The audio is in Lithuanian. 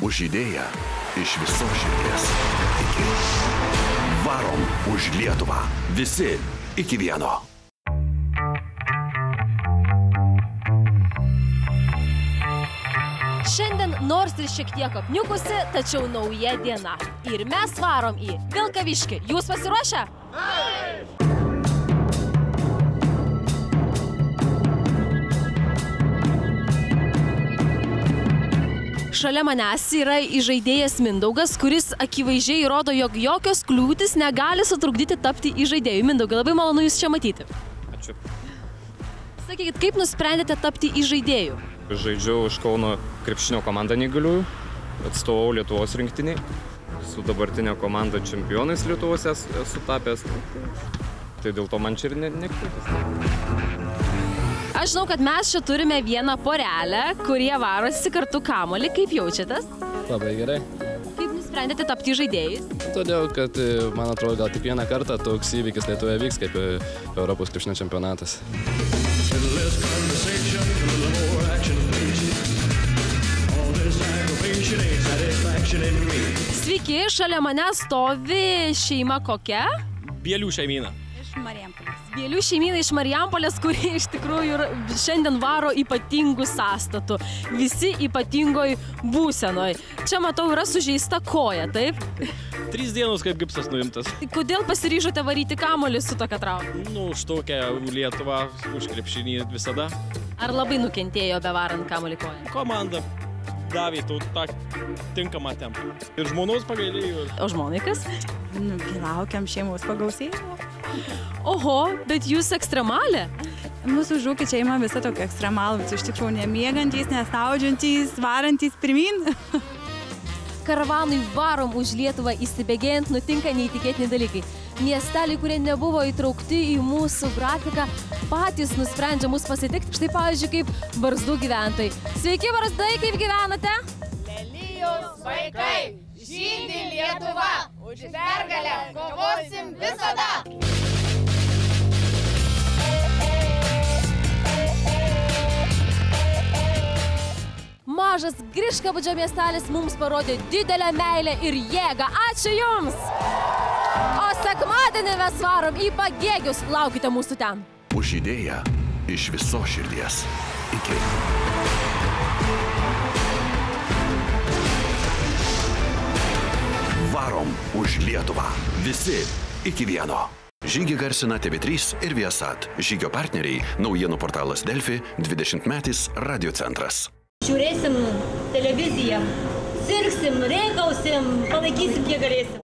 už idėją iš visos širdies. Varom už Lietuvą. Visi iki vieno. Šiandien nors ir šiek tiek apniukusi, tačiau nauja diena. Ir mes varom į Vilkaviškį. Jūs pasiruošę? Šalia manęs yra įžaidėjas Mindaugas, kuris akivaizdžiai rodo, jog jokios kliūtis negali sutrukdyti tapti įžaidėju. Mindaugai, labai malonu Jūs čia matyti. Ačiū. Sakykit, kaip nusprendėte tapti įžaidėju? Žaidžiau iš Kauno krepšinio komandą neįgaliųjų, atstovau Lietuvos rinktiniai, su dabartinė komanda čempionais Lietuvos esu tapęs, tai dėl to man čia ir nekliūtis. Aš žinau, kad mes čia turime vieną porelę, kurie varosi kartu kamuolį. Kaip jaučiatės? Labai gerai. Kaip nusprendėte tapti žaidėjais? Todėl, kad man atrodo, gal tik vieną kartą toks įvykis Lietuvoje vyks, kaip Europos krepšinio čempionatas. Sveiki, šalia manęs stovi šeima kokia? Bielių šeimyna. Iš Marijampolės. Bielių šeimyna iš Marijampolės, kurie iš tikrųjų šiandien varo ypatingų sąstatų. Visi ypatingoj būsenoj. Čia matau yra sužeista koja, taip? 3 dienos kaip gipsas nuimtas. Kodėl pasiryžote varyti kamuolį su tokia trauma? Nu, už tokią Lietuvą, už krepšinį visada. Ar labai nukentėjo bevarant kamuolį koją? Komanda davė tą tinkamą tempą. Ir žmonos pagailėjo. O žmonai kas? Nu, laukiam šeimos pagausėjimo. Oho, bet jūs ekstremalė? Mūsų žūkį šeima visa tokia ekstremalūs, iš tikrųjų nemiegantys, nesnaudžiantys, varantys pirmin. Karavanui varom už Lietuvą įsibėgėjant nutinka neįtikėtini dalykai. Miesteliai, kurie nebuvo įtraukti į mūsų grafiką, patys nusprendžia mus pasitikti. Štai pavyzdžiui, kaip Barzdų gyventojai. Sveiki, Barzdai, kaip gyvenate? Lelijos vaikai, žydi Lietuva, už pergalę kovosim visada. Mažas Griškabūdžio miestelis mums parodė didelę meilę ir jėgą. Ačiū Jums! O sekmadienį mes varom į Pagėgius. Laukite mūsų ten. Už idėją iš visos širdies. Iki. Varom už Lietuvą. Visi iki vieno. Žygį garsina TV3 ir Viasat. Žygio partneriai naujienų portalas Delfi, 20-metis Radio centras. Žiūrėsim televiziją, sirgsim, reikausim, palaikysim kiek galėsim.